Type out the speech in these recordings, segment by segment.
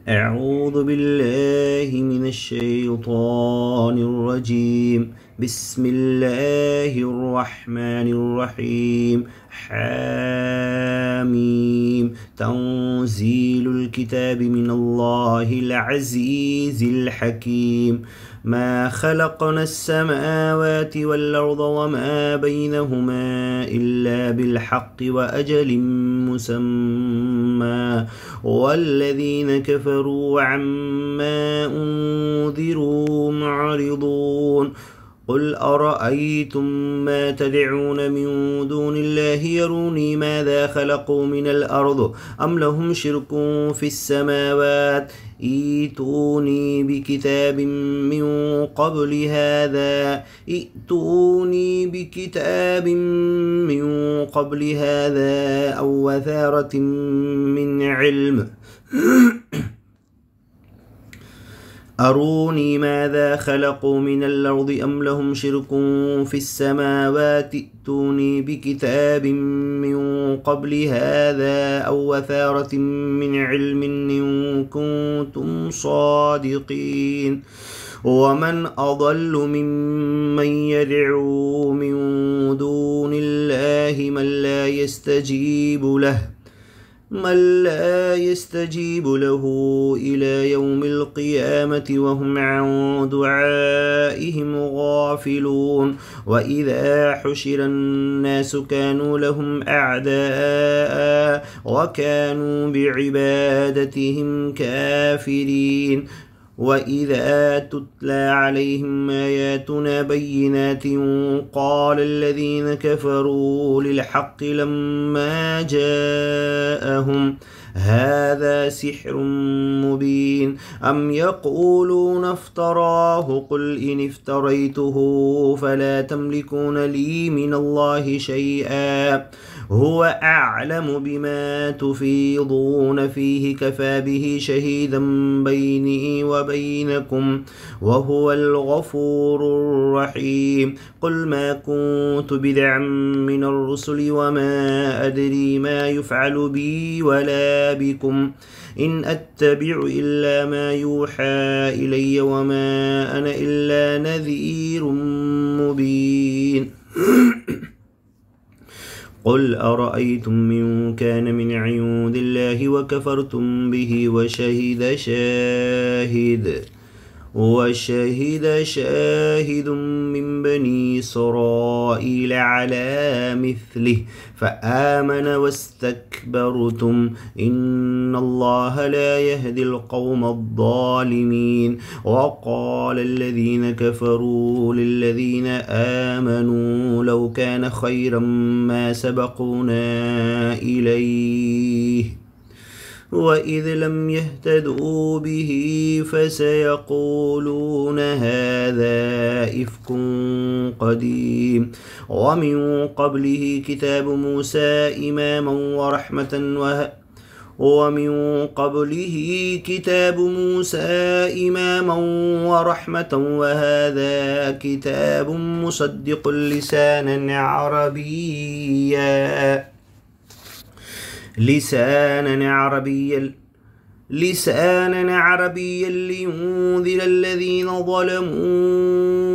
أعوذ بالله من الشيطان الرجيم. بسم الله الرحمن الرحيم. حاميم. تنزيل الكتاب من الله العزيز الحكيم. ما خلقنا السماوات والأرض وما بينهما إلا بالحق وأجل مسمى والذين كفروا عما أنذروا معرضون. قل أرأيتم ما تدعون من دون الله يروني ماذا خلقوا من الأرض أم لهم شرك في السماوات ائتوني بكتاب من قبل هذا أو وثارة من علم أروني ماذا خلقوا من الأرض أم لهم شرك في السماوات ائتوني بكتاب من قبل هذا أو وثارة من علم إن كنتم صادقين. ومن أضل ممن يدعو من دون الله من لا يستجيب له إلى يوم القيامة وهم عن دعائهم غافلون. وإذا حشر الناس كانوا لهم أعداء وكانوا بعبادتهم كافرين. وإذا تتلى عليهم آياتنا بينات قال الذين كفروا للحق لما جاءهم هذا سحر مبين أم يقولون افتراه قل إن افتريته فلا تملكون لي من الله شيئا هو أعلم بما تفيضون فيه كفى به شهيدا بيني وبينكم وهو الغفور الرحيم. قل ما كنت بدعا من الرسل وما أدري ما يفعل بي ولا بكم إن أتبع إلا ما يوحى إلي وما أنا إلا نذير مبين. قل أرأيتم من كان من عند الله وكفرتم به وشهد شاهد من بني إسرائيل على مثله فآمن واستكبرتم إن الله لا يهدي القوم الظالمين. وقال الذين كفروا للذين آمنوا لو كان خيرا ما سبقونا إليه وإذ لم يهتدوا به فسيقولون هذا إفك قديم. ومن قبله كتاب موسى إماما ورحمة وهذا كتاب مصدق لسانا عربيا لينذر الذين ظلموا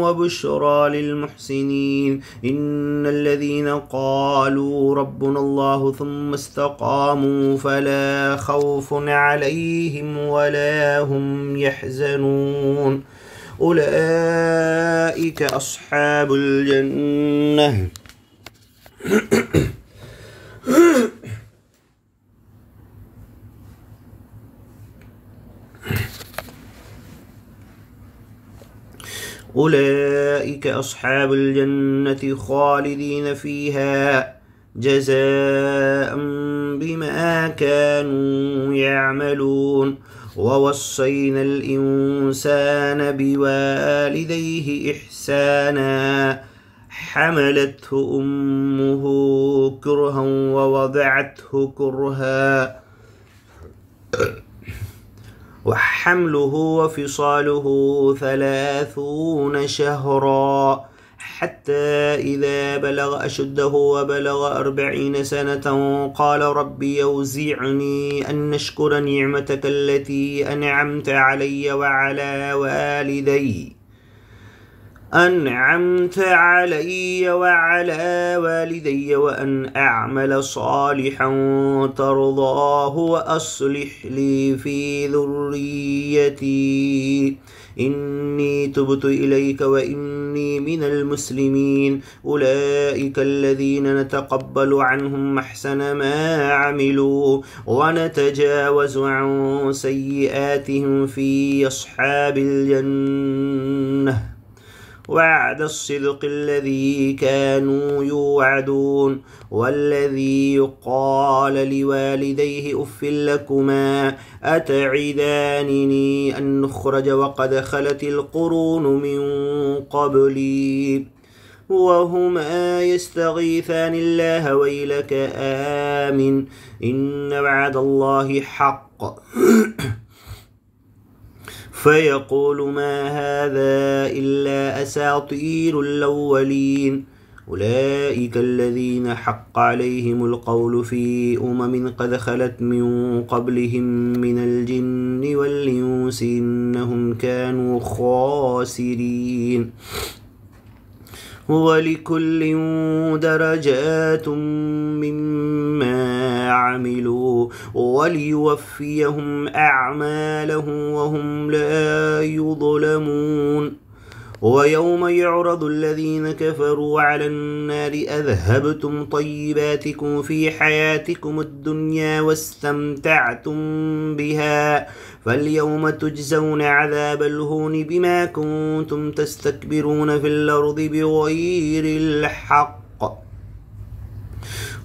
وبشرى للمحسنين. إن الذين قالوا ربنا الله ثم استقاموا فلا خوف عليهم ولا هم يحزنون أولئك أصحاب الجنة خالدين فيها جزاء بما كانوا يعملون. ووصينا الإنسان بوالديه إحسانا حملته أمه كرها ووضعته كرها وحمله وفصاله 30 شهرا حتى إذا بلغ أشده وبلغ 40 سنة قال رب أوزعني أن أشكر نعمتك التي أنعمت علي وعلى والدي وأن أعمل صالحا ترضاه وأصلح لي في ذريتي إني تبت إليك وإني من المسلمين أولئك الذين نتقبل عنهم أحسن ما عملوا ونتجاوز عن سيئاتهم في أصحاب الجنة وعد الصدق الذي كانوا يوعدون والذي يقال لوالديه أف لكما أتعدانني أن نخرج وقد خلت القرون من قبلي وهما يستغيثان الله ويلك آمن إن وعد الله حق فيقول ما هذا إلا أساطير الأولين أولئك الذين حق عليهم القول في قد خلت من قبلهم من الجن والإنس إنهم كانوا خاسرين ولكل درجات مما عملوا وليوفيهم أعمالهم وهم لا يظلمون ويوم يعرض الذين كفروا على النار أذهبتم طيباتكم في حياتكم الدنيا واستمتعتم بها فاليوم تجزون عذاب الهون بما كنتم تستكبرون في الأرض بغير الحق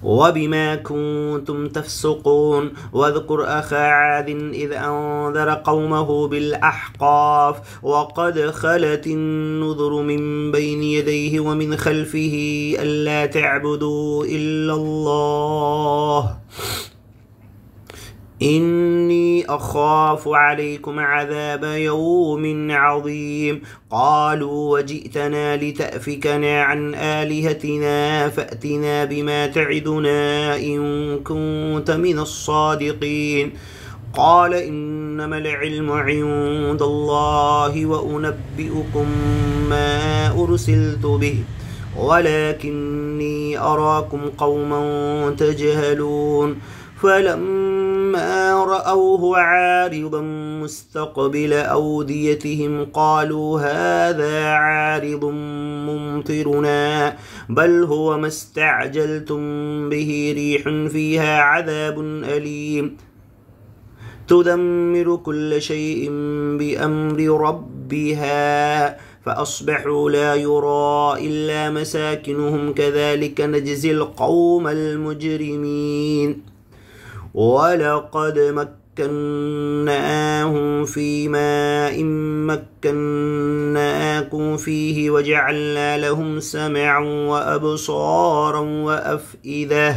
وبما كنتم تفسقون واذكر أخا عاد إذ أنذر قومه بالأحقاف وقد خلت النذر من بين يديه ومن خلفه ألا تعبدوا إلا الله إني أخاف عليكم عذاب يوم عظيم قالوا وجئتنا لتأفكنا عن آلهتنا فأتنا بما تعدنا إن كنت من الصادقين قال إنما العلم عند الله وأنبئكم ما أرسلت به ولكني أراكم قوما تجهلون فلما رأوه عارضا مستقبل أوديتهم قالوا هذا عارض ممطرنا بل هو ما استعجلتم به ريح فيها عذاب أليم تدمر كل شيء بأمر ربها فأصبحوا لا يرى إلا مساكنهم كذلك نجزي القوم المجرمين ولقد مكناهم في ماء مكناكم فيه وجعلنا لهم سمعا وأبصارا وأفئدة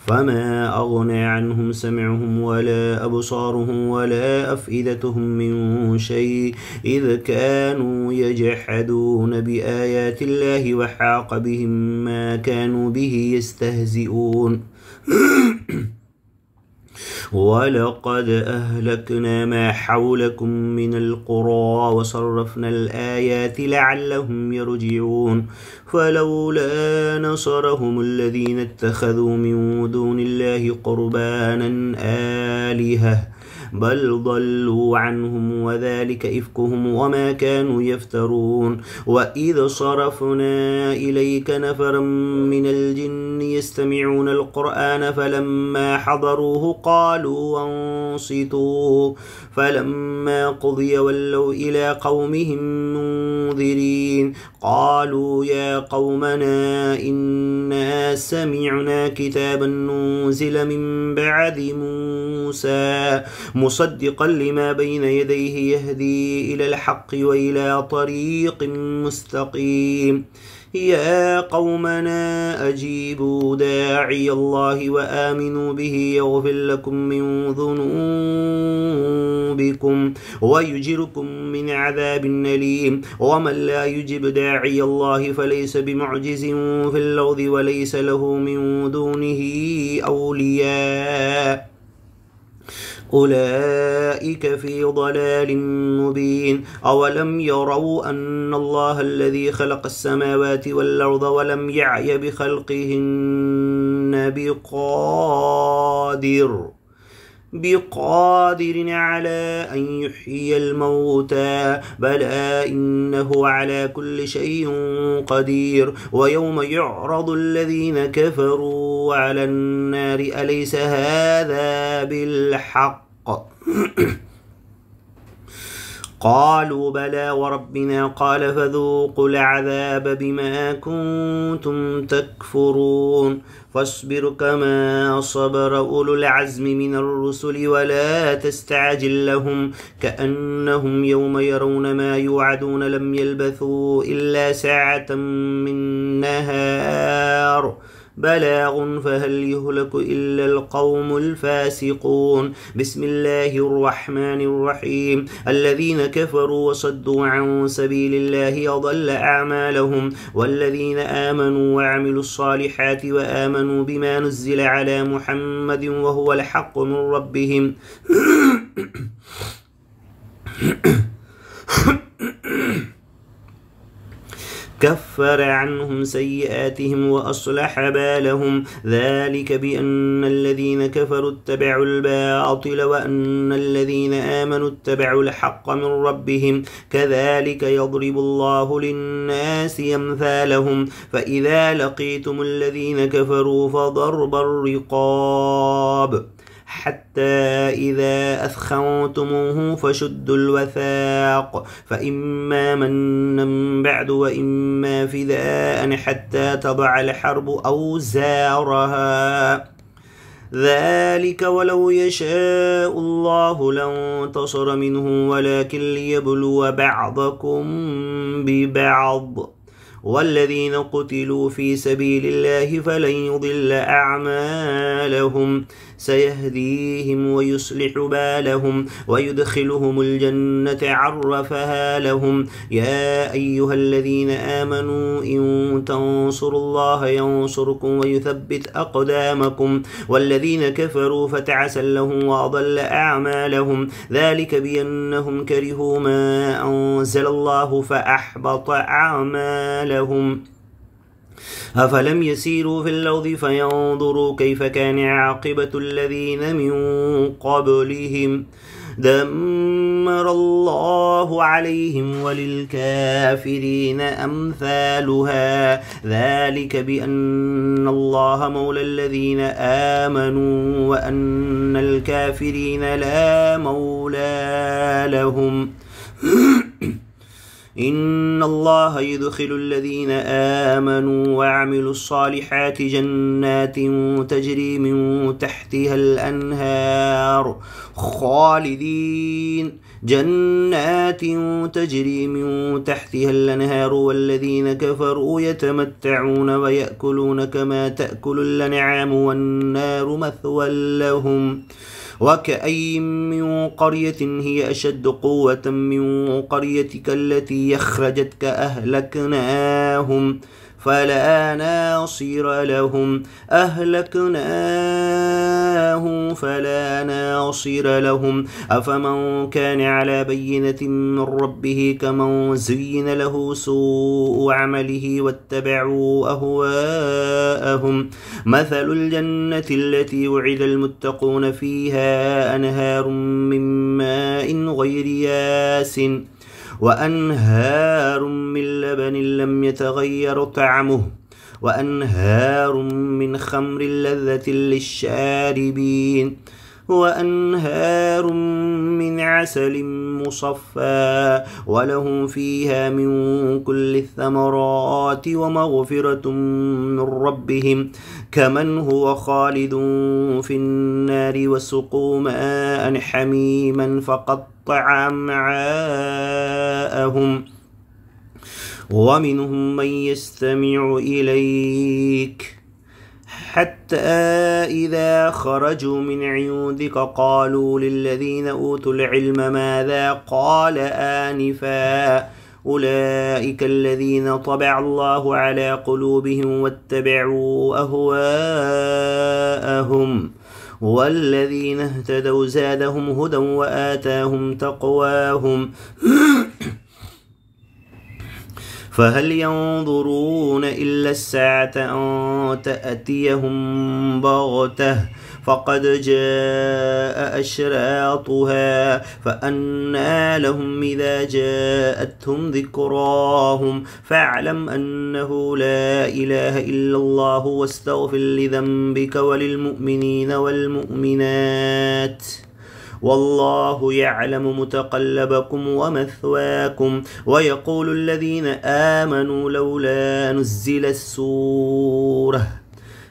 فما أغنى عنهم سمعهم ولا أبصارهم ولا أفئدتهم من شيء إذ كانوا يجحدون بآيات الله وحاق بهم ما كانوا به يستهزئون ولقد أهلكنا ما حولكم من القرى وصرفنا الآيات لعلهم يرجعون فلولا نصرهم الذين اتخذوا من دون الله قربانا آلهة بل ضلوا عنهم وذلك إفكهم وما كانوا يفترون وإذ صرفنا إليك نفرا من الجن يستمعون القرآن فلما حضروه قالوا أنصتوا فلما قضي ولوا إلى قومهم منذرين قالوا يا قومنا إنا سمعنا كتابا ننزل من بعد موسى مصدقا لما بين يديه يهدي إلى الحق وإلى طريق مستقيم يا قومنا أجيبوا داعي الله وآمنوا به يغفر لكم من ذنوبكم ويجركم من عذاب أليم ومن لا يجب داعي الله فليس بمعجز في الأرض وليس له من دونه أولياء أولئك في ضلال مبين أولم يروا أن الله الذي خلق السماوات والأرض ولم يعي بخلقهن بقادر على أن يحيي الموتى بلى إنه على كل شيء قدير ويوم يعرض الذين كفروا على النار أليس هذا بالحق قالوا بلى وربنا قال فذوقوا العذاب بما كنتم تكفرون فاصبر كما صبر أولو العزم من الرسل ولا تستعجل لهم كأنهم يوم يرون ما يوعدون لم يلبثوا إلا ساعة من نهار بلاغ فهل يهلك إلا القوم الفاسقون بسم الله الرحمن الرحيم الذين كفروا وصدوا عن سبيل الله أضل أعمالهم والذين آمنوا وعملوا الصالحات وآمنوا بما نزل على محمد وهو الحق من ربهم كفر عنهم سيئاتهم وأصلح بالهم ذلك بأن الذين كفروا اتبعوا الباطل وأن الذين آمنوا اتبعوا الحق من ربهم كذلك يضرب الله للناس أمثالهم فإذا لقيتم الذين كفروا فضرب الرقاب حتى إذا أثخنتموه فشدوا الوثاق فإما منا بعد وإما فداء حتى تضع الحرب أوزارها ذلك ولو يشاء الله لانتصر منه ولكن ليبلو بعضكم ببعض والذين قتلوا في سبيل الله فلن يضل أعمالهم سيهديهم ويصلح بالهم ويدخلهم الجنة عرفها لهم يا أيها الذين آمنوا إن تنصروا الله ينصركم ويثبت أقدامكم والذين كفروا فتعسا لهم وأضل أعمالهم ذلك بأنهم كرهوا ما أنزل الله فأحبط أعمالهم أفلم يسيروا في الأرض فينظروا كيف كان عاقبة الذين من قبلهم دمر الله عليهم وللكافرين أمثالها ذلك بأن الله مولى الذين آمنوا وأن الكافرين لا مولى لهم إن الله يدخل الذين آمنوا وعملوا الصالحات جنات تجري من تحتها الأنهار خالدين جنات تجري من تحتها الأنهار والذين كفروا يتمتعون ويأكلون كما تأكل الأنعام والنار مثوى لهم وكأي من قرية هي أشد قوة من قريتك التي أخرجتك أهلكناهم فلا ناصر لهم أهلكناهم فلا ناصر لهم أفمن كان على بينة من ربه كمن زين له سوء عمله واتبعوا أهواءهم مثل الجنة التي وعد المتقون فيها أنهار من ماء غير ياس وأنهار من لبن لم يتغير طعمه وأنهار من خمر لذة للشاربين وأنهار من عسل مصفى ولهم فيها من كل الثمرات ومغفرة من ربهم كمن هو خالد في النار وسقوا ماء حميما فقطع أمعاءهم ومنهم من يستمع إليك حتى إذا خرجوا من عندك قالوا للذين أوتوا العلم ماذا قال آنفا أولئك الذين طبع الله على قلوبهم واتبعوا أهواءهم والذين اهتدوا زادهم هدى وآتاهم تقواهم فهل ينظرون إلا الساعة أن تأتيهم بغتة فقد جاء أشراطها فأنى لهم إذا جاءتهم ذكراهم فاعلم أنه لا إله إلا الله واستغفر لذنبك وللمؤمنين والمؤمنات والله يعلم متقلبكم ومثواكم ويقول الذين آمنوا لولا نزل السورة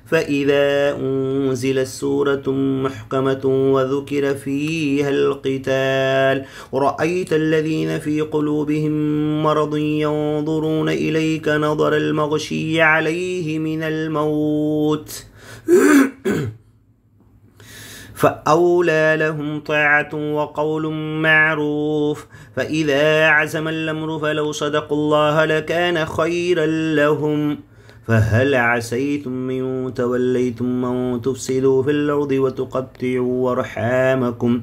فإذا أنزلت سورة محكمة وذكر فيها القتال رأيت الذين في قلوبهم مرض ينظرون إليك نظر المغشي عليه من الموت فأولى لهم طاعة وقول معروف فإذا عزم الأمر فلو صدقوا الله لكان خيرا لهم فهل عسيتم إن توليتم أن تفسدوا في الأرض وتقطعوا أرحامكم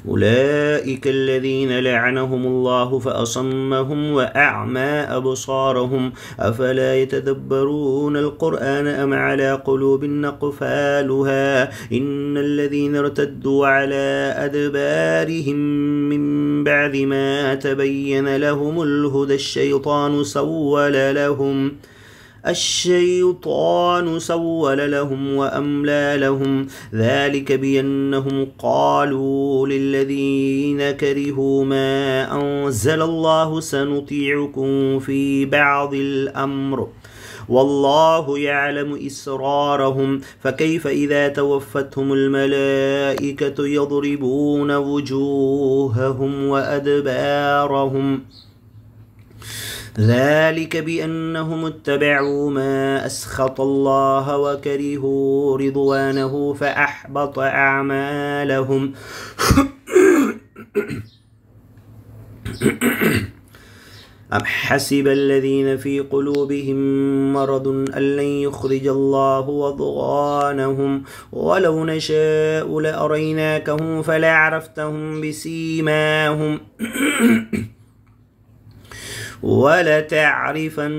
أولئك الذين لعنهم الله فأصمهم وأعمى أبصارهم أفلا يتدبرون القرآن أم على قلوب أقفالها إن الذين ارتدوا على أدبارهم من بعد ما تبين لهم الهدى الشيطان سول لهم وأملى لهم ذلك بأنهم قالوا للذين كرهوا ما أنزل الله سنطيعكم في بعض الأمر والله يعلم إسرارهم فكيف إذا توفتهم الملائكة يضربون وجوههم وأدبارهم ذلك بأنهم اتبعوا ما أسخط الله وكرهوا رضوانه فأحبط أعمالهم أم حسب الذين في قلوبهم مرض أن لن يخرج الله أضغانهم ولو نشاء لأريناكهم فلعرفتهم بسيماهم ولتعرفنهم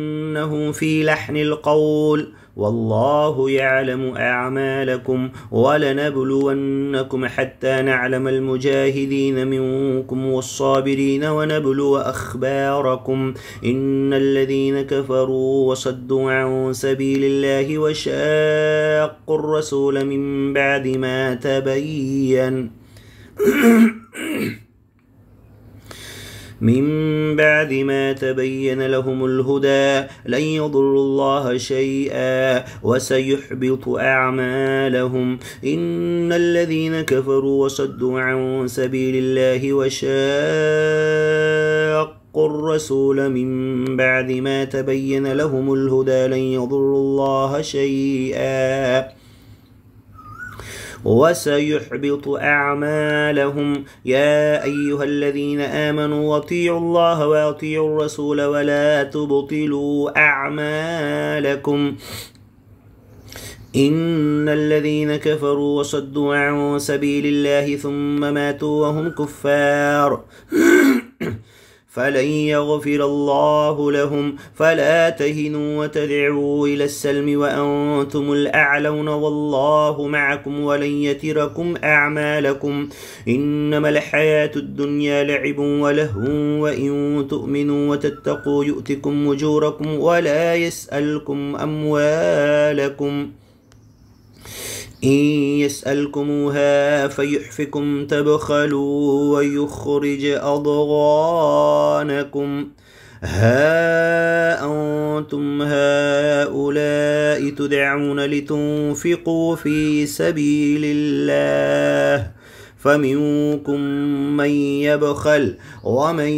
في لحن القول والله يعلم أعمالكم ولنبلونكم حتى نعلم المجاهدين منكم والصابرين ونبلو أخباركم إن الذين كفروا وصدوا عن سبيل الله وشاقوا الرسول من بعد ما تبين لهم الهدى لن يضروا الله شيئا وسيحبط أعمالهم إن الذين كفروا وصدوا عن سبيل الله وشاقوا الرسول من بعد ما تبين لهم الهدى لن يضروا الله شيئا وسيحبط أعمالهم يا أيها الذين آمنوا أطيعوا الله وأطيعوا الرسول ولا تبطلوا أعمالكم إن الذين كفروا وصدوا عن سبيل الله ثم ماتوا وهم كفار فلن يغفر الله لهم فلا تهنوا وتدعوا إلى السلم وأنتم الأعلون والله معكم ولن يتركم أعمالكم إنما الحياة الدنيا لعب ولهو وإن تؤمنوا وتتقوا يؤتكم أجوركم ولا يسألكم أموالكم إن يسألكموها فيحفكم تبخلوا ويخرج أضغانكم ها أنتم هؤلاء تدعون لتنفقوا في سبيل الله فمنكم من يبخل ومن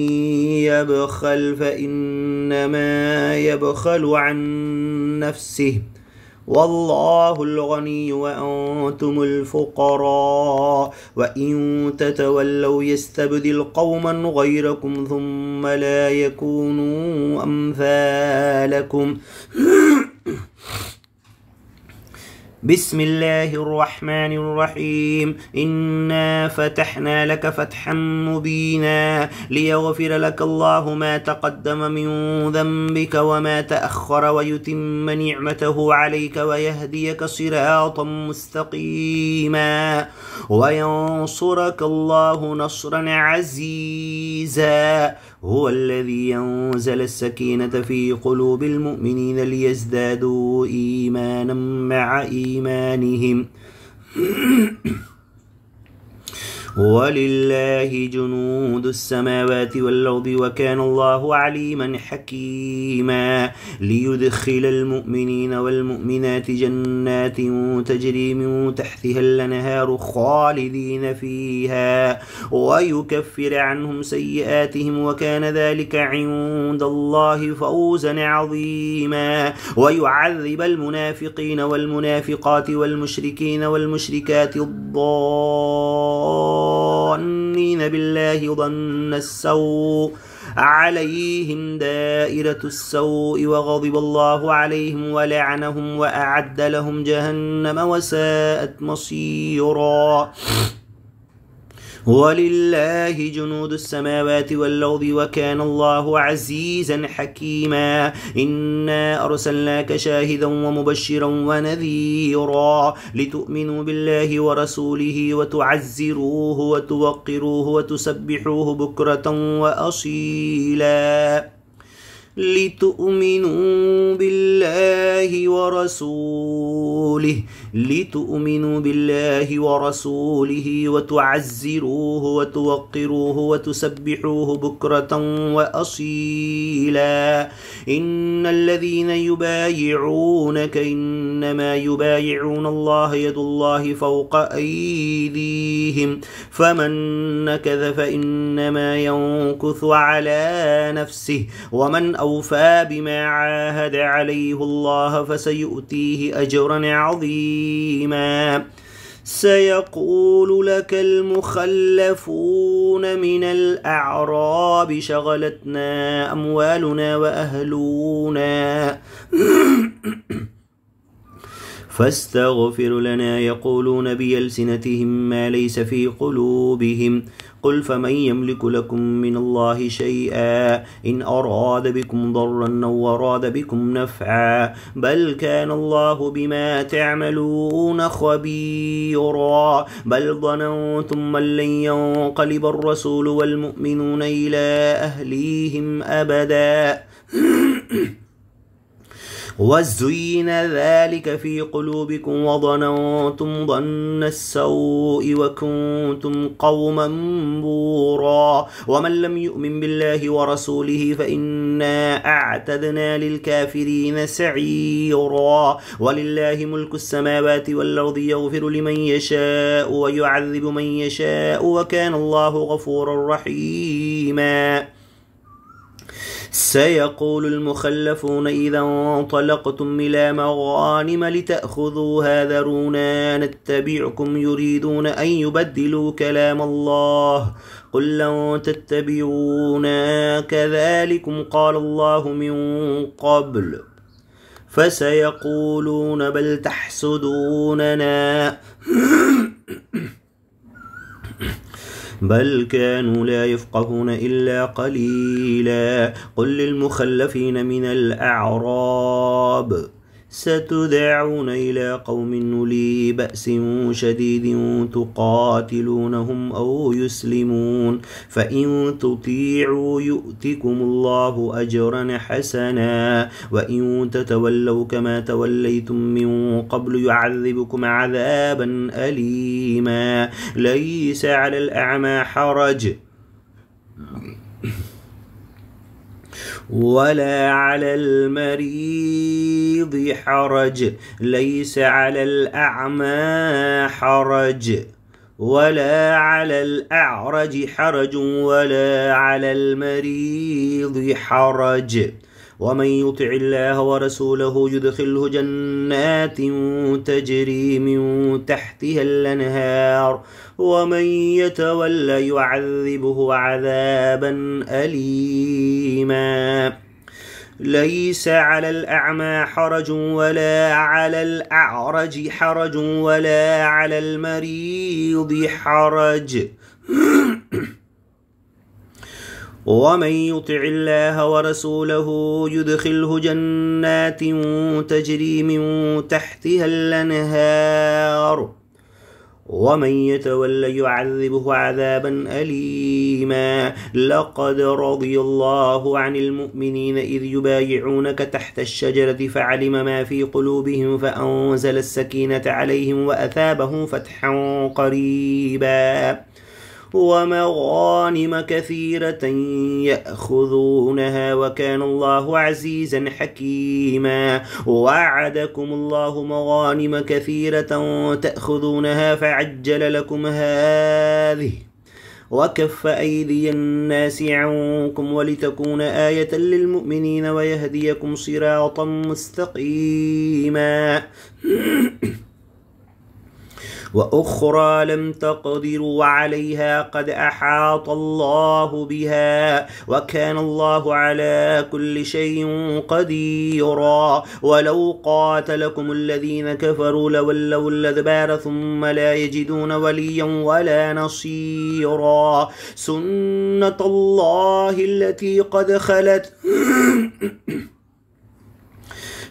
يبخل فإنما يبخل عن نفسه والله الغني وأنتم الفقراء وإن تتولوا يستبدل قوما غيركم ثم لا يكونوا أمثالكم. بسم الله الرحمن الرحيم. إنا فتحنا لك فتحا مبينا ليغفر لك الله ما تقدم من ذنبك وما تأخر ويتم نعمته عليك ويهديك صراطا مستقيما وينصرك الله نصرا عزيزا. هو الذي أنزل السكينة في قلوب المؤمنين ليزدادوا إيمانا مع إيمانهم ولله جنود السماوات والأرض وكان الله عليما حكيما. ليدخل المؤمنين والمؤمنات جنات تجري من تحتها الأنهار خالدين فيها ويكفر عنهم سيئاتهم وكان ذلك عند الله فوزا عظيما. ويعذب المنافقين والمنافقات والمشركين والمشركات الضالين بالله ظن السوء عليهم دائرة السوء وغضب الله عليهم ولعنهم وأعد لهم جهنم وساءت مصيرا. ولله جنود السماوات والأرض وكان الله عزيزا حكيما. إنا أرسلناك شاهدا ومبشرا ونذيرا لتؤمنوا بالله ورسوله وتعزروه وتوقروه وتسبحوه بكرة وأصيلا. لتؤمنوا بالله ورسوله وتعزروه وتوقروه وتسبحوه بكرة وأصيلا. إن الذين يبايعونك إنما يبايعون الله يد الله فوق أيديهم فمن نكث فإنما ينكث على نفسه ومن أوفى بما عاهد عليه الله فسيؤتيه أجرا عظيما. سيقول لك المخلفون من الأعراب شغلتنا أموالنا وأهلنا فاستغفر لنا يقولون بألسنتهم ما ليس في قلوبهم قل فمن يملك لكم من الله شيئا إن أراد بكم ضرا أو أراد بكم نفعا بل كان الله بما تعملون خبيرا. بل ظننتم أن لن ينقلب الرسول والمؤمنون إلى أهليهم أبدا وزين ذلك في قلوبكم وظننتم ظن السوء وكنتم قوما بورا. ومن لم يؤمن بالله ورسوله فإنا أعتدنا للكافرين سعيرا. ولله ملك السماوات والأرض يغفر لمن يشاء ويعذب من يشاء وكان الله غفورا رحيما. سيقول المخلفون إذا انطلقتم إلى مغانم لتأخذوها ذرونا نتبعكم يريدون أن يبدلوا كلام الله قل لن تتبعونا كذلكم قال الله من قبل فسيقولون بل تحسدوننا بل كانوا لا يفقهون إلا قليلا. قل للمخلفين من الأعراب ستدعون إلى قوم أولي بأس شديد تقاتلونهم أو يسلمون فإن تطيعوا يؤتكم الله أجرا حسنا وإن تتولوا كما توليتم من قبل يعذبكم عذابا أليما. ليس على الأعمى حرج ولا على المريض حرج ليس على الأعمى حرج ولا على الأعرج حرج ولا على المريض حرج ومن يطع الله ورسوله يدخله جنات تجري من تحتها الأنهار ومن يتولى يعذبه عذابا أليما ليس على الأعمى حرج ولا على الأعرج حرج ولا على المريض حرج ومن يطع الله ورسوله يدخله جنات تجري من تحتها الأنهار ومن يتولى يعذبه عذابا أليما لقد رضي الله عن المؤمنين إذ يبايعونك تحت الشجرة فعلم ما في قلوبهم فأنزل السكينة عليهم وأثابهم فتحا قريبا ومغانم كثيرة يأخذونها وكان الله عزيزا حكيما وعدكم الله مغانم كثيرة تأخذونها فعجل لكم هذه وكف أيدي الناس عنكم ولتكون آية للمؤمنين ويهديكم صراطا مستقيما وأخرى لم تقدروا عليها قد أحاط الله بها وكان الله على كل شيء قديرا ولو قاتلكم الذين كفروا لولوا الأدبار ثم لا يجدون وليا ولا نصيرا سنة الله التي قد خلت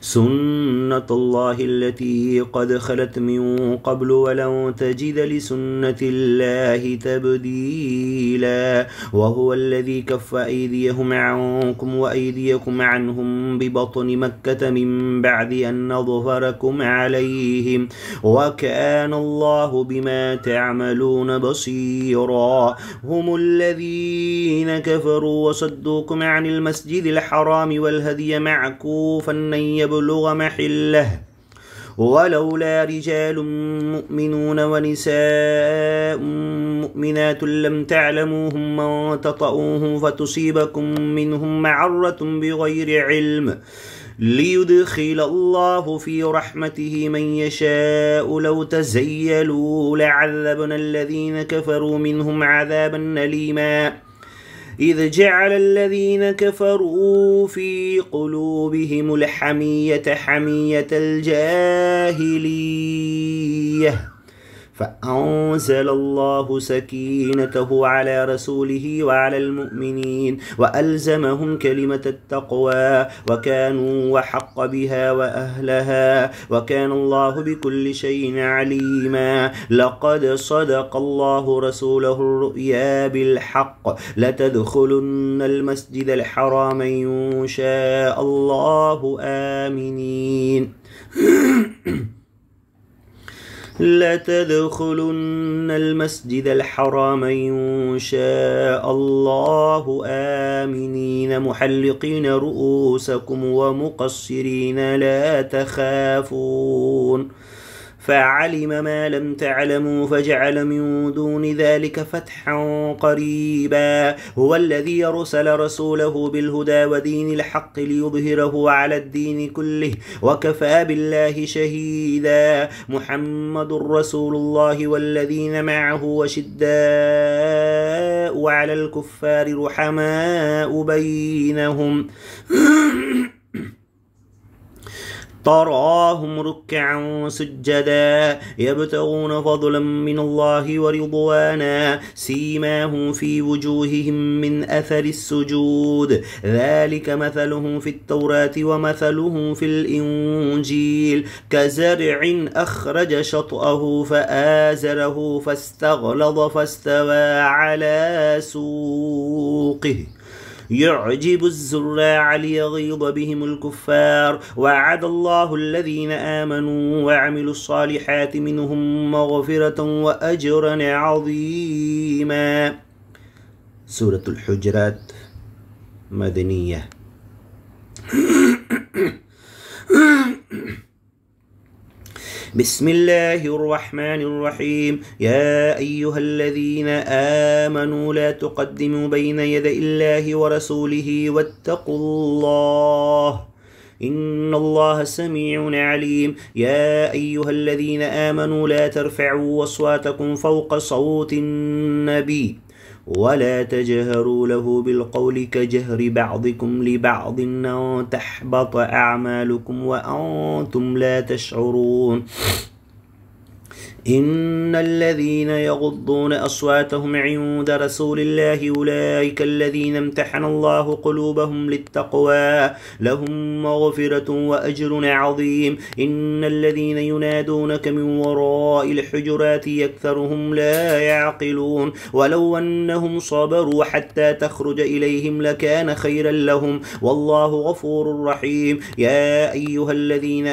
سنة الله التي قد خلت من قبل ولن تجد لسنة الله تبديلا وهو الذي كف أيديهم عنكم وأيديكم عنهم ببطن مكة من بعد أن أظفركم عليهم وكان الله بما تعملون بصيرا هم الذين كفروا وصدوكم عن المسجد الحرام والهدي معكوفا أن يبلغ محله ولولا رجال مؤمنون ونساء مؤمنات لم تعلموهم أن تطؤوهم فتصيبكم منهم معرة بغير علم ليدخل الله في رحمته من يشاء لو تزيلوا لعذبنا الذين كفروا منهم عذابا أليما إذ جعل الذين كفروا في قلوبهم الحمية حمية الجاهلية فأنزل الله سكينته على رسوله وعلى المؤمنين وألزمهم كلمة التقوى وكانوا وحق بها وأهلها وكان الله بكل شيء عليما لقد صدق الله رسوله الرؤيا بالحق لتدخلن المسجد الحرام إن شاء الله آمنين لتدخلن المسجد الحرام إن شاء الله آمنين محلقين رؤوسكم ومقصرين لا تخافون فعلم ما لم تعلموا فجعل من دون ذلك فتحا قريبا هو الذي يرسل رسوله بالهدى ودين الحق ليظهره على الدين كله وكفى بالله شهيدا محمد رسول الله والذين معه وشداء على الكفار رحماء بينهم تراهم ركعا سجدا يبتغون فضلا من الله ورضوانا سيماهم في وجوههم من أثر السجود ذلك مثلهم في التوراة ومثلهم في الإنجيل كزرع أخرج شطأه فآزره فاستغلظ فاستوى على سوقه يعجب الزراع ليغيظ بهم الكفار وعد الله الذين آمنوا وعملوا الصالحات منهم مغفرة وأجرا عظيما سورة الحجرات مدنية بسم الله الرحمن الرحيم. يا أيها الذين آمنوا لا تقدموا بين يدي الله ورسوله واتقوا الله إن الله سميع عليم. يا أيها الذين آمنوا لا ترفعوا أصواتكم فوق صوت النبي ولا تجهروا له بالقول كجهر بعضكم لبعض أن تحبط أعمالكم وأنتم لا تشعرون. إن الذين يغضون أصواتهم عند رسول الله أولئك الذين امتحن الله قلوبهم للتقوى لهم مغفرة وأجر عظيم. إن الذين ينادونك من وراء الحجرات أكثرهم لا يعقلون ولو أنهم صبروا حتى تخرج إليهم لكان خيرا لهم والله غفور رحيم. يا أيها الذين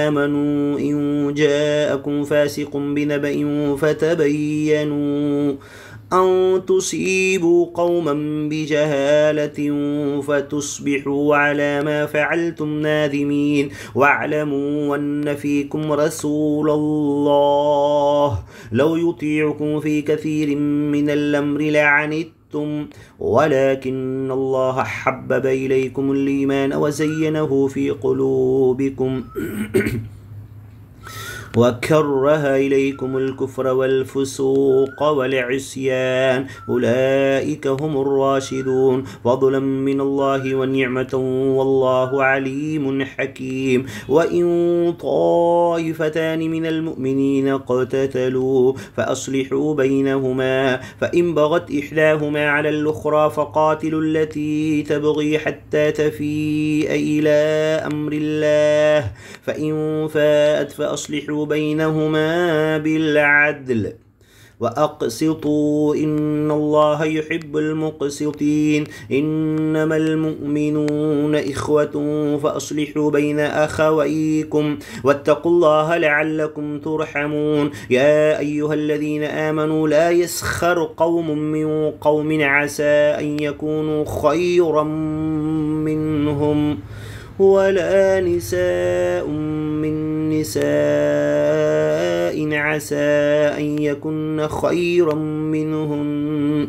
آمنوا إن جاءكم فاسق بنبأ فتبينوا أن تصيبوا قوما بجهالة فتصبحوا على ما فعلتم نادمين. واعلموا أن فيكم رسول الله لو يطيعكم في كثير من الأمر لعنتم ولكن الله حبب إليكم الإيمان وزينه في قلوبكم وكره إليكم الكفر والفسوق والعصيان أولئك هم الراشدون فضلا من الله ونعمة والله عليم حكيم. وإن طائفتان من المؤمنين اقتتلوا فأصلحوا بينهما فإن بغت إحداهما على الأخرى فقاتلوا التي تبغي حتى تفيء إلى أمر الله فإن فاءت فأصلحوا بينهما بالعدل وأقسطوا إن الله يحب المقسطين. إنما المؤمنون إخوة فأصلحوا بين أخويكم واتقوا الله لعلكم ترحمون. يا أيها الذين آمنوا لا يسخر قوم من قوم عسى أن يكونوا خيرا منهم ولا نساء من نساء عسى أن يكن خيرا منهن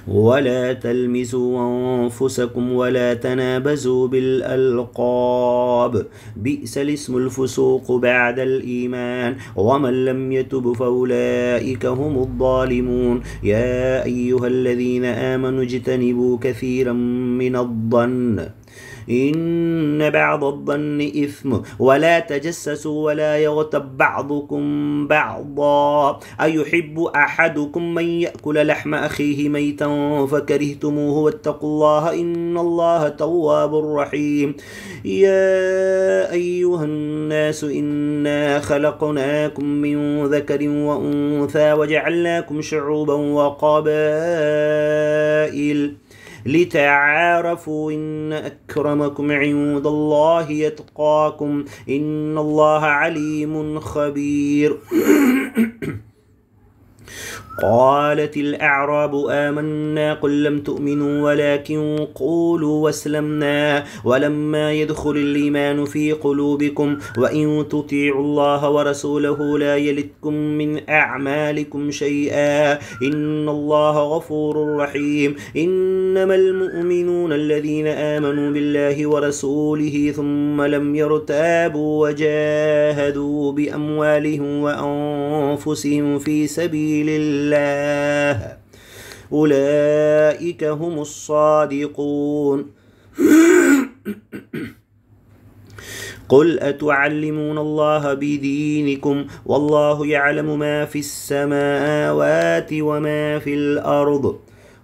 ولا تلمزوا أنفسكم ولا تنابزوا بالألقاب بئس الاسم الفسوق بعد الإيمان ومن لم يتب فأولئك هم الظالمون. يا أيها الذين آمنوا اجتنبوا كثيرا من الظن إن بعض الظن إثم ولا تجسسوا ولا يغتب بعضكم بعضا أيحب أحدكم من يأكل لحم أخيه ميتا فكرهتموه واتقوا الله إن الله تواب رحيم. يا أيها الناس إنا خلقناكم من ذكر وأنثى وجعلناكم شعوبا وقبائل لتعارفوا إن أكرمكم عند الله يتقاكم إن الله عليم خبير. قالت الأعراب آمنا قل لم تؤمنوا ولكن قولوا واسلمنا ولما يدخل الإيمان في قلوبكم وإن تطيعوا الله ورسوله لا يلتكم من أعمالكم شيئا إن الله غفور رحيم. إنما المؤمنون الذين آمنوا بالله ورسوله ثم لم يرتابوا وجاهدوا بأموالهم وأنفسهم في سبيل الله أولئك هم الصادقون. قل أتعلمون الله بدينكم والله يعلم ما في السماوات وما في الأرض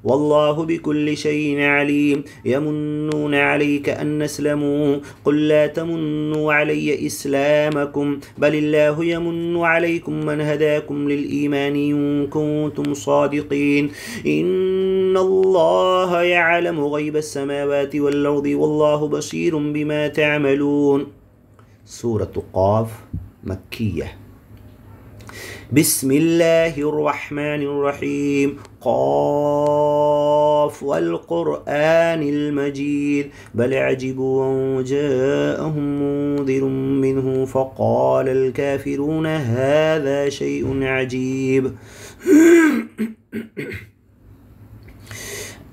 والله بكل شيء عليم. يمنون عليك أن أسلموا قل لا تمنوا علي إسلامكم بل الله يمن عليكم من هداكم للإيمان إن كنتم صادقين. إن الله يعلم غيب السماوات والأرض والله بصير بما تعملون. سورة قاف مكية. بسم الله الرحمن الرحيم قاف والقرآن المجيد بل عجبوا أن جاءهم منذر منه فقال الكافرون هذا شيء عجيب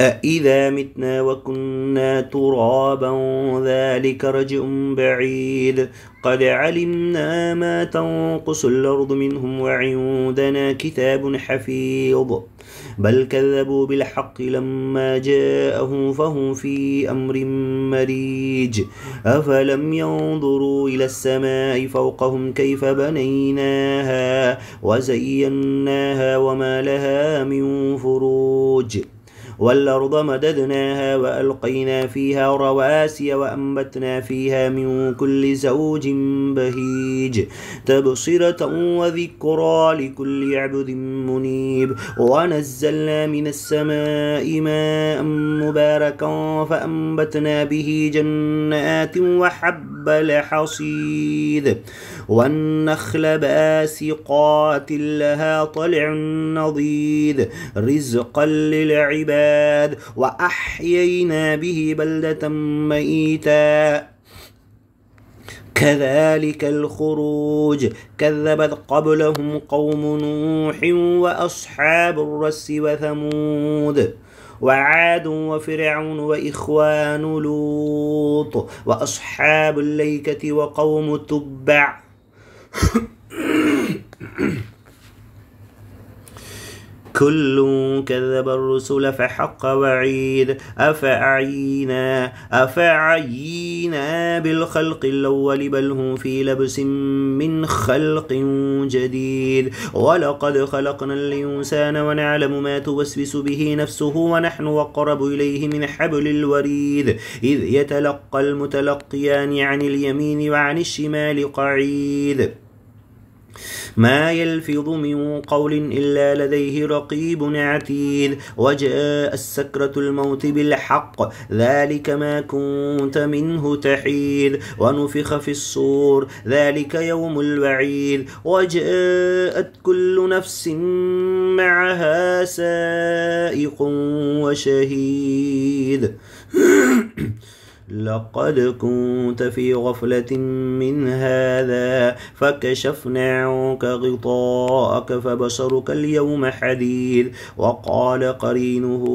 أإذا متنا وكنا ترابا ذلك رجع بعيد قد علمنا ما تنقص الأرض منهم وعندنا كتاب حفيظ بل كذبوا بالحق لما جاءهم فهم في أمر مريج أفلم ينظروا إلى السماء فوقهم كيف بنيناها وزيناها وما لها من فروج والأرض مددناها وألقينا فيها رواسي وأنبتنا فيها من كل زوج بهيج تبصرة وذكرى لكل عبد منيب ونزلنا من السماء ماء مباركا فأنبتنا به جنات وحب الحصيد والنخل باسقات لها طلع نضيد رزقا للعباد وأحيينا به بلدة ميتا كذلك الخروج كذبت قبلهم قوم نوح وأصحاب الرس وثمود وعاد وفرعون وإخوان لوط وأصحاب الأيكة وقوم تبع كل كذب الرسل فحق وعيد أفعينا بالخلق الأول بل هم في لبس من خلق جديد ولقد خلقنا الإنسان ونعلم ما توسوس به نفسه ونحن أقرب إليه من حبل الوريد إذ يتلقى المتلقيان عن اليمين وعن الشمال قعيد ما يلفظ من قول إلا لديه رقيب عتيد وجاء السكرة الموت بالحق ذلك ما كنت منه تحيد ونفخ في الصور ذلك يوم الوعيد وجاءت كل نفس معها سائق وشهيد لقد كنت في غفلة من هذا فكشفنا عنك غطاءك فبصرك اليوم حديد وقال قرينه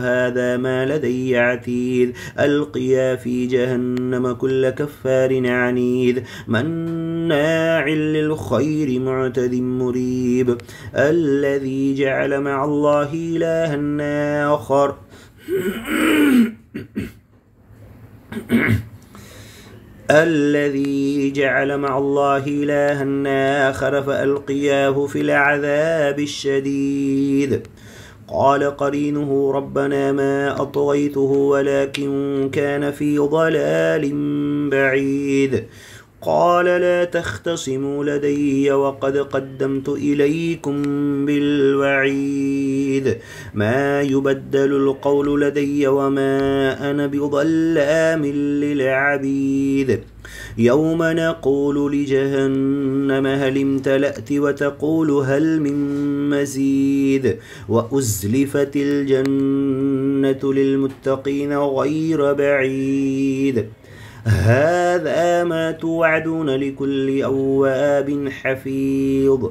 هذا ما لدي عتيد ألقيا في جهنم كل كفار عنيد مناع للخير معتد مريب الذي جعل مع الله إلها آخر الذي جعل مع الله إلها آخر فألقياه في العذاب الشديد قال قرينه ربنا ما أطغيته ولكن كان في ضلال بعيد قال لا تختصموا لدي وقد قدمت إليكم بالوعيد ما يبدل القول لدي وما أنا بظلام للعبيد يوم نقول لجهنم هل امتلأت وتقول هل من مزيد وأزلفت الجنة للمتقين غير بعيد هذا ما توعدون لكل أواب حفيظ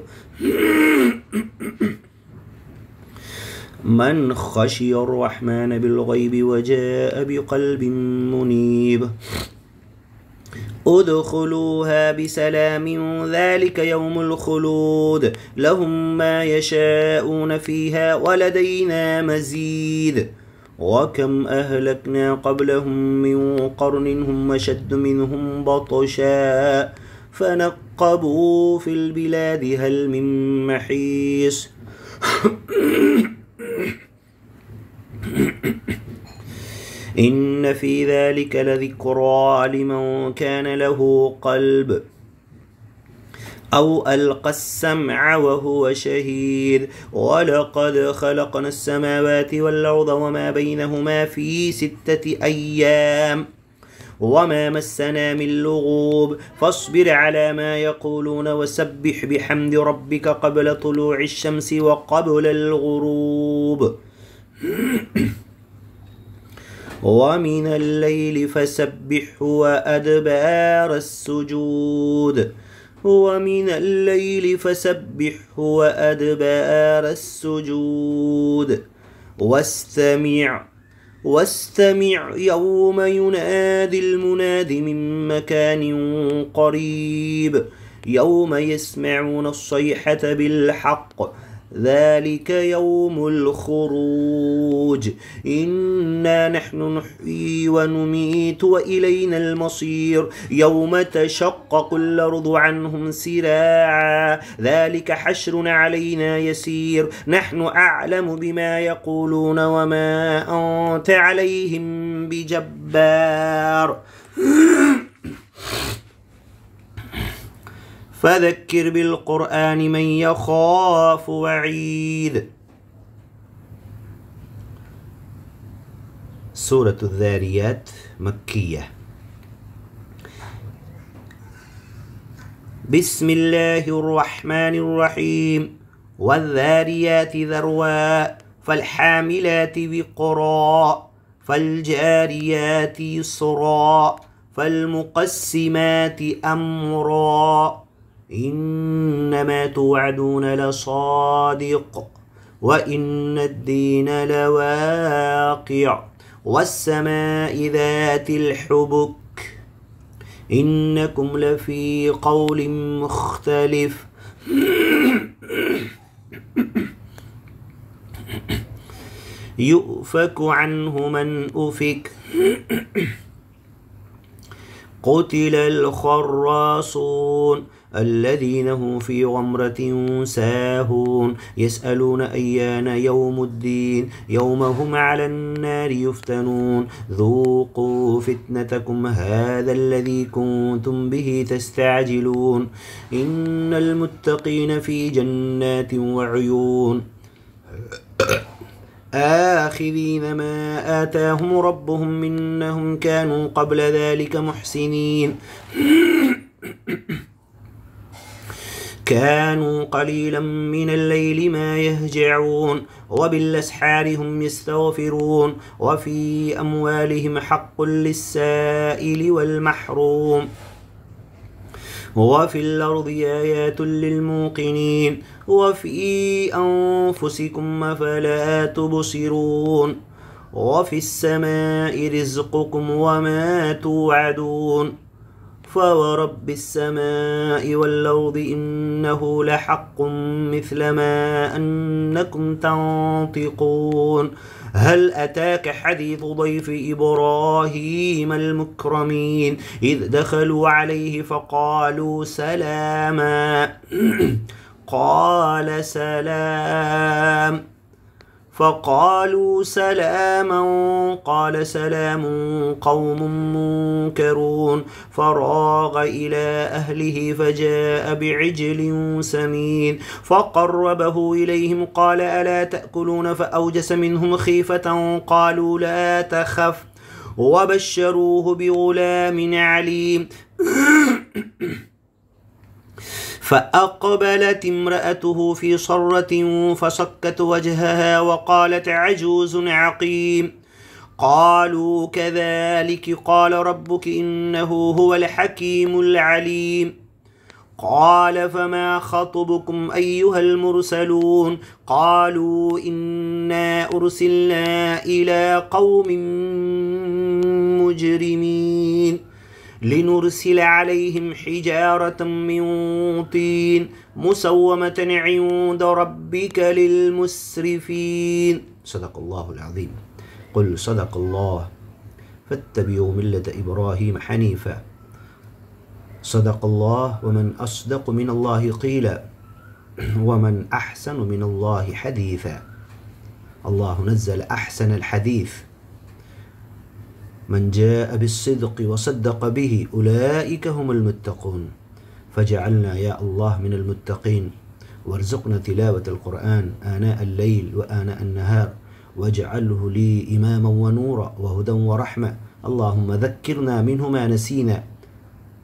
من خشي الرحمن بالغيب وجاء بقلب منيب ادخلوها بسلام ذلك يوم الخلود لهم ما يشاءون فيها ولدينا مزيد وكم أهلكنا قبلهم من قرن هم أشد منهم بطشا فنقبوا في البلاد هل من محيص إن في ذلك لذكرى لمن كان له قلب أو ألقى السمع وهو شهيد ولقد خلقنا السماوات والأرض وما بينهما في 6 أيام وما مسنا من لغوب فاصبر على ما يقولون وسبح بحمد ربك قبل طلوع الشمس وقبل الغروب ومن الليل فسبحه وأدبار السجود ومن الليل فسبحه وأدبار السجود واستمع يوم ينادي المناد من مكان قريب يوم يسمعون الصيحة بالحق ذلك يوم الخروج إنا نحن نحيي ونميت وإلينا المصير يوم تشقق الأرض عنهم سراعا ذلك حشر علينا يسير نحن أعلم بما يقولون وما أنت عليهم بجبار فذكر بالقرآن من يخاف وعيد. سورة الذاريات مكية. بسم الله الرحمن الرحيم والذاريات ذروا فالحاملات وقرا فالجاريات يسرا فالمقسمات أمرا إنما توعدون لصادق وإن الدين لواقع والسماء ذات الحبك إنكم لفي قول مختلف يؤفك عنه من أفك قتل الخراصون الذين هم في غمرة ساهون يسألون أيان يوم الدين يوم هم على النار يفتنون ذوقوا فتنتكم هذا الذي كنتم به تستعجلون إن المتقين في جنات وعيون آخذين ما آتاهم ربهم إنهم كانوا قبل ذلك محسنين كانوا قليلا من الليل ما يهجعون وبالأسحار هم يستغفرون وفي أموالهم حق للسائل والمحروم وفي الأرض آيات للموقنين وفي أنفسكم أفلا تبصرون وفي السماء رزقكم وما توعدون فورب السماء والأرض إنه لحق مثل ما أنكم تنطقون هل أتاك حديث ضيف إبراهيم المكرمين إذ دخلوا عليه فقالوا سلاما قال سلام فقالوا سلاما قال سلام قوم منكرون فراغ إلى أهله فجاء بعجل سمين فقربه إليهم قال ألا تأكلون فأوجس منهم خيفة قالوا لا تخف وبشروه بغلام عليم فأقبلت امرأته في صرة فصكت وجهها وقالت عجوز عقيم قالوا كذلك قال ربك إنه هو الحكيم العليم قال فما خطبكم أيها المرسلون قالوا إنا أرسلنا إلى قوم مجرمين لنرسل عليهم حجارة من طين مسومة عند ربك للمسرفين صدق الله العظيم. قل صدق الله فاتبعوا ملة إبراهيم حنيفا صدق الله ومن أصدق من الله قيلا ومن أحسن من الله حديثا. الله نزل أحسن الحديث من جاء بالصدق وصدق به أولئك هم المتقون فجعلنا يا الله من المتقين وارزقنا تلاوة القرآن آناء الليل وآناء النهار واجعله لي إماما ونورا وهدى ورحمة. اللهم ذكرنا منه ما نسينا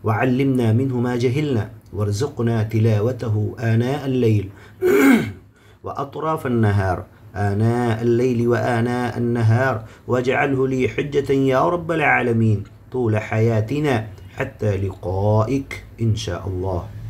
وعلمنا منه ما جهلنا وارزقنا تلاوته آناء الليل وأطراف النهار، آناء الليل وآناء النهار، واجعله لي حجة يا رب العالمين طول حياتنا حتى لقائك إن شاء الله.